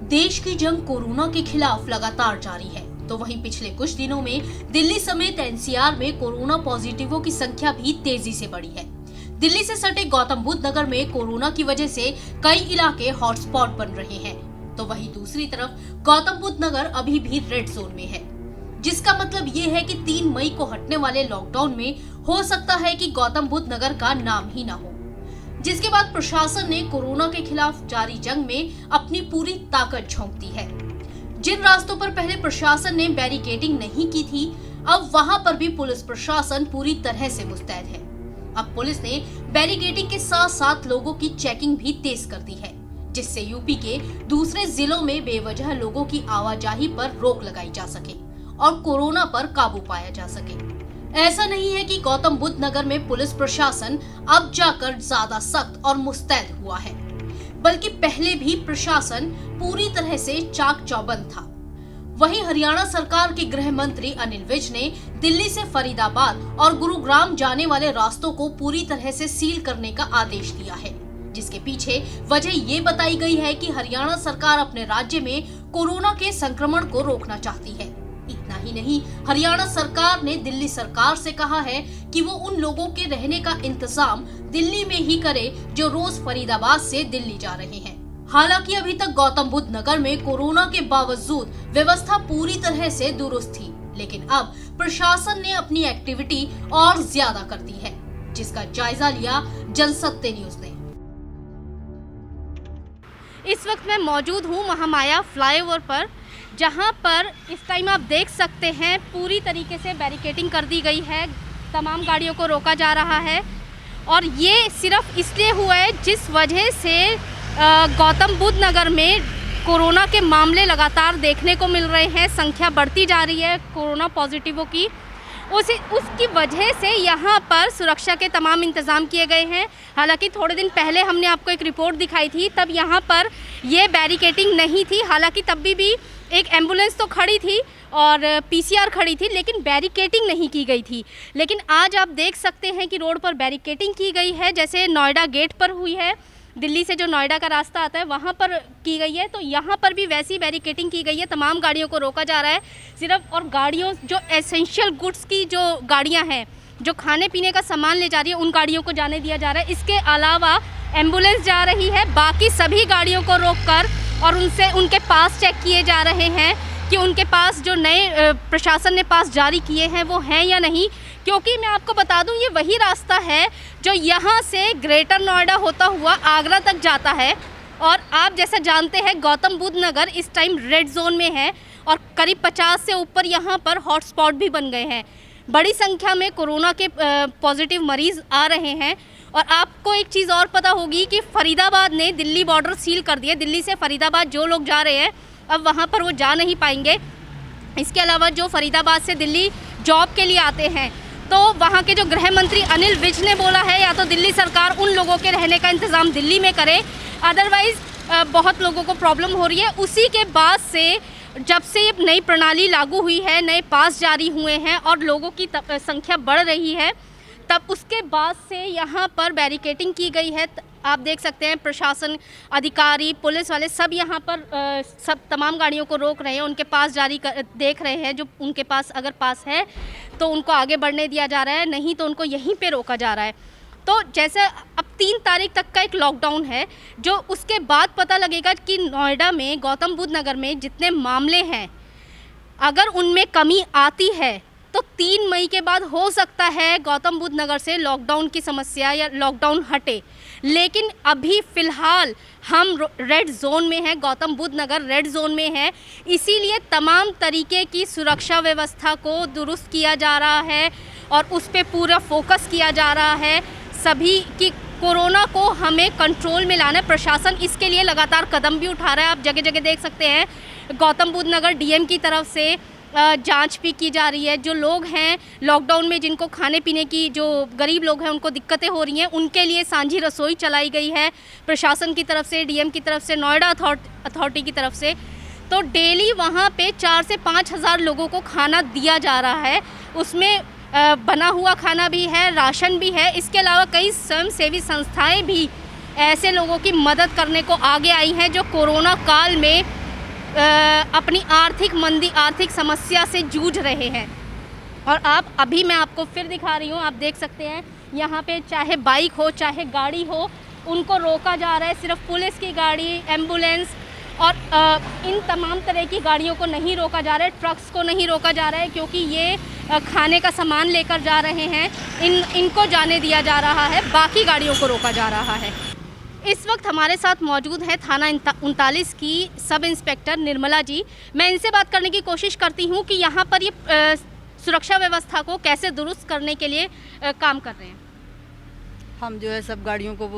देश की जंग कोरोना के खिलाफ लगातार जारी है, तो वहीं पिछले कुछ दिनों में दिल्ली समेत एनसीआर में कोरोना पॉजिटिवों की संख्या भी तेजी से बढ़ी है। दिल्ली से सटे गौतम बुद्ध नगर में कोरोना की वजह से कई इलाके हॉटस्पॉट बन रहे हैं, तो वहीं दूसरी तरफ गौतम बुद्ध नगर अभी भी रेड जोन में है, जिसका मतलब ये है कि 3 मई को हटने वाले लॉकडाउन में हो सकता है कि गौतम बुद्ध नगर का नाम ही ना हो। जिसके बाद प्रशासन ने कोरोना के खिलाफ जारी जंग में अपनी पूरी ताकत झोंक दी है। जिन रास्तों पर पहले प्रशासन ने बैरिकेडिंग नहीं की थी, अब वहां पर भी पुलिस प्रशासन पूरी तरह से मुस्तैद है। अब पुलिस ने बैरिकेडिंग के साथ साथ लोगों की चेकिंग भी तेज कर दी है, जिससे यूपी के दूसरे जिलों में बेवजह लोगों की आवाजाही पर रोक लगाई जा सके और कोरोना पर काबू पाया जा सके। ऐसा नहीं है कि गौतम बुद्ध नगर में पुलिस प्रशासन अब जाकर ज्यादा सख्त और मुस्तैद हुआ है, बल्कि पहले भी प्रशासन पूरी तरह से चाक चौबंद था। वहीं हरियाणा सरकार के गृह मंत्री अनिल विज ने दिल्ली से फरीदाबाद और गुरुग्राम जाने वाले रास्तों को पूरी तरह से सील करने का आदेश दिया है, जिसके पीछे वजह ये बताई गई है कि हरियाणा सरकार अपने राज्य में कोरोना के संक्रमण को रोकना चाहती है। इतना ही नहीं, हरियाणा सरकार ने दिल्ली सरकार से कहा है कि वो उन लोगों के रहने का इंतजाम दिल्ली में ही करे जो रोज फरीदाबाद से दिल्ली जा रहे हैं। हालांकि अभी तक गौतम बुद्ध नगर में कोरोना के बावजूद व्यवस्था पूरी तरह से दुरुस्त थी, लेकिन अब प्रशासन ने अपनी एक्टिविटी और ज्यादा कर दी है, जिसका जायजा लिया जनसत्य न्यूज ने। इस वक्त मैं मौजूद हूँ महामाया फ्लाईओवर पर, जहाँ पर इस टाइम आप देख सकते हैं पूरी तरीके से बैरिकेडिंग कर दी गई है, तमाम गाड़ियों को रोका जा रहा है। और ये सिर्फ इसलिए हुआ है जिस वजह से गौतम बुद्ध नगर में कोरोना के मामले लगातार देखने को मिल रहे हैं, संख्या बढ़ती जा रही है कोरोना पॉजिटिवों की। उसकी वजह से यहाँ पर सुरक्षा के तमाम इंतज़ाम किए गए हैं। हालांकि थोड़े दिन पहले हमने आपको एक रिपोर्ट दिखाई थी, तब यहाँ पर ये बैरिकेडिंग नहीं थी। हालांकि तब भी एक एम्बुलेंस तो खड़ी थी और पीसीआर खड़ी थी, लेकिन बैरिकेडिंग नहीं की गई थी। लेकिन आज आप देख सकते हैं कि रोड पर बैरिकेडिंग की गई है, जैसे नोएडा गेट पर हुई है, दिल्ली से जो नोएडा का रास्ता आता है वहाँ पर की गई है, तो यहाँ पर भी वैसी बैरिकेडिंग की गई है। तमाम गाड़ियों को रोका जा रहा है सिर्फ, और गाड़ियों जो एसेंशियल गुड्स की जो गाड़ियाँ हैं, जो खाने पीने का सामान ले जा रही है, उन गाड़ियों को जाने दिया जा रहा है। इसके अलावा एम्बुलेंस जा रही है, बाकी सभी गाड़ियों को रोककर और उनके पास चेक किए जा रहे हैं कि उनके पास जो नए प्रशासन ने पास जारी किए हैं वो हैं या नहीं। क्योंकि मैं आपको बता दूं, ये वही रास्ता है जो यहाँ से ग्रेटर नोएडा होता हुआ आगरा तक जाता है। और आप जैसा जानते हैं गौतम बुद्ध नगर इस टाइम रेड जोन में है और करीब 50 से ऊपर यहाँ पर हॉटस्पॉट भी बन गए हैं। बड़ी संख्या में कोरोना के पॉजिटिव मरीज़ आ रहे हैं। और आपको एक चीज़ और पता होगी कि फरीदाबाद ने दिल्ली बॉर्डर सील कर दिया। दिल्ली से फरीदाबाद जो लोग जा रहे हैं अब वहाँ पर वो जा नहीं पाएंगे। इसके अलावा जो फरीदाबाद से दिल्ली जॉब के लिए आते हैं, तो वहाँ के जो गृह मंत्री अनिल विज ने बोला है या तो दिल्ली सरकार उन लोगों के रहने का इंतज़ाम दिल्ली में करे, अदरवाइज़ बहुत लोगों को प्रॉब्लम हो रही है। उसी के बाद से जब से ये नई प्रणाली लागू हुई है, नए पास जारी हुए हैं और लोगों की संख्या बढ़ रही है, तब उसके बाद से यहाँ पर बैरिकेडिंग की गई है। आप देख सकते हैं प्रशासन, अधिकारी, पुलिस वाले सब यहाँ पर सब तमाम गाड़ियों को रोक रहे हैं, उनके पास देख रहे हैं। जो उनके पास अगर पास है तो उनको आगे बढ़ने दिया जा रहा है, नहीं तो उनको यहीं पे रोका जा रहा है। तो जैसे अब 3 तारीख तक का एक लॉकडाउन है, जो उसके बाद पता लगेगा कि नोएडा में, गौतम बुद्ध नगर में जितने मामले हैं, अगर उनमें कमी आती है तो 3 मई के बाद हो सकता है गौतम बुद्ध नगर से लॉकडाउन की समस्या या लॉकडाउन हटे। लेकिन अभी फ़िलहाल हम रेड जोन में हैं, गौतम बुद्ध नगर रेड जोन में है। इसीलिए तमाम तरीके की सुरक्षा व्यवस्था को दुरुस्त किया जा रहा है और उस पर पूरा फोकस किया जा रहा है। सभी की कोरोना को हमें कंट्रोल में लाना है। प्रशासन इसके लिए लगातार कदम भी उठा रहा है। आप जगह जगह देख सकते हैं गौतम बुद्ध नगर डीएम की तरफ से जांच भी की जा रही है। जो लोग हैं लॉकडाउन में, जिनको खाने पीने की, जो गरीब लोग हैं उनको दिक्कतें हो रही हैं, उनके लिए सांझी रसोई चलाई गई है प्रशासन की तरफ से, डीएम की तरफ से, नोएडा अथॉरिटी की तरफ से। तो डेली वहाँ पे 4 से 5 हज़ार लोगों को खाना दिया जा रहा है। उसमें बना हुआ खाना भी है, राशन भी है। इसके अलावा कई स्वयंसेवी संस्थाएं भी ऐसे लोगों की मदद करने को आगे आई हैं जो कोरोना काल में अपनी आर्थिक मंदी, आर्थिक समस्या से जूझ रहे हैं। और अभी मैं आपको फिर दिखा रही हूँ, आप देख सकते हैं यहाँ पे चाहे बाइक हो चाहे गाड़ी हो, उनको रोका जा रहा है। सिर्फ पुलिस की गाड़ी, एम्बुलेंस और इन तमाम तरह की गाड़ियों को नहीं रोका जा रहा है, ट्रक्स को नहीं रोका जा रहा है, क्योंकि ये खाने का सामान लेकर जा रहे हैं। इनको जाने दिया जा रहा है, बाकी गाड़ियों को रोका जा रहा है। इस वक्त हमारे साथ मौजूद है थाना 39 की सब इंस्पेक्टर निर्मला जी। मैं इनसे बात करने की कोशिश करती हूँ कि यहाँ पर ये सुरक्षा व्यवस्था को कैसे दुरुस्त करने के लिए काम कर रहे हैं। हम जो है सब गाड़ियों को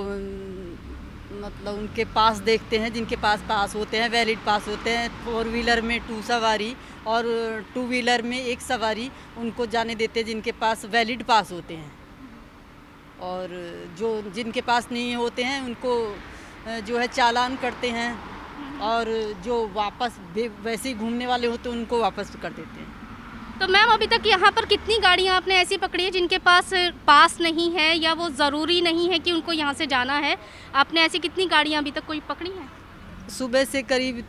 मतलब उनके पास देखते हैं, जिनके पास होते हैं, वैलिड पास होते हैं। 4 व्हीलर में 2 सवारी और 2 व्हीलर में 1 सवारी, उनको जाने देते हैं जिनके पास वैलिड पास होते हैं। और जो जिनके पास नहीं होते हैं उनको जो है चालान करते हैं, और जो वापस वैसे ही घूमने वाले होते हैं उनको वापस कर देते हैं। तो मैम, अभी तक यहाँ पर कितनी गाड़ियाँ आपने ऐसी पकड़ी है जिनके पास नहीं है, या वो ज़रूरी नहीं है कि उनको यहाँ से जाना है? आपने ऐसी कितनी गाड़ियाँ अभी तक कोई पकड़ी हैं? सुबह से करीब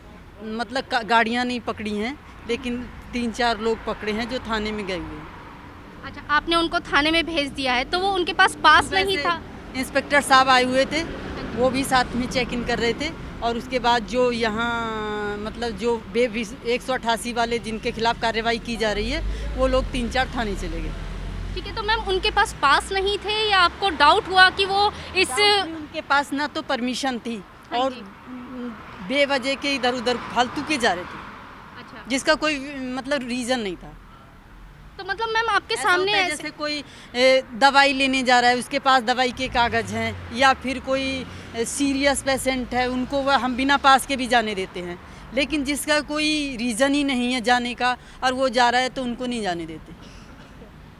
मतलब गाड़ियाँ नहीं पकड़ी हैं, लेकिन 3-4 लोग पकड़े हैं जो थाने में गए हुए हैं। अच्छा, आपने उनको थाने में भेज दिया है, तो वो उनके पास नहीं था? इंस्पेक्टर साहब आए हुए थे, वो भी साथ में चेक इन कर रहे थे। और उसके बाद जो यहाँ मतलब जो 188 वाले जिनके खिलाफ कार्रवाई की जा रही है, वो लोग 3-4 थाने चले गए। ठीक है, तो मैम उनके पास नहीं थे, या आपको डाउट हुआ कि वो उनके पास ना तो परमिशन थी, हाँ और बेवजह के इधर उधर फालतू के जा रहे थे। अच्छा, जिसका कोई मतलब रीज़न नहीं था। तो मतलब मैम आपके ऐसा सामने होता है जैसे कोई दवाई लेने जा रहा है, उसके पास दवाई के कागज़ हैं, या फिर कोई सीरियस पेशेंट है, उनको वह हम बिना पास के भी जाने देते हैं। लेकिन जिसका कोई रीज़न ही नहीं है जाने का और वो जा रहा है, तो उनको नहीं जाने देते।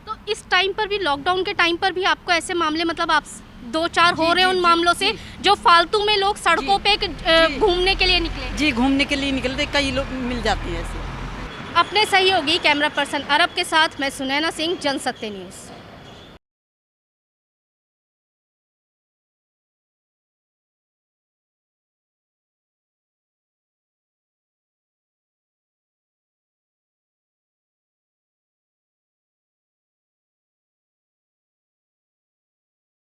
तो इस टाइम पर भी, लॉकडाउन के टाइम पर भी आपको ऐसे मामले, मतलब आप 2-4 हो रहे हैं उन मामलों से, जो फालतू में लोग सड़कों पे घूमने के लिए निकले? जी, घूमने के लिए निकलते कई लोग मिल जाते हैं ऐसे। अपने सहयोगी कैमरा पर्सन अरब के साथ मैं सुनैना सिंह, जनसत्य न्यूज़।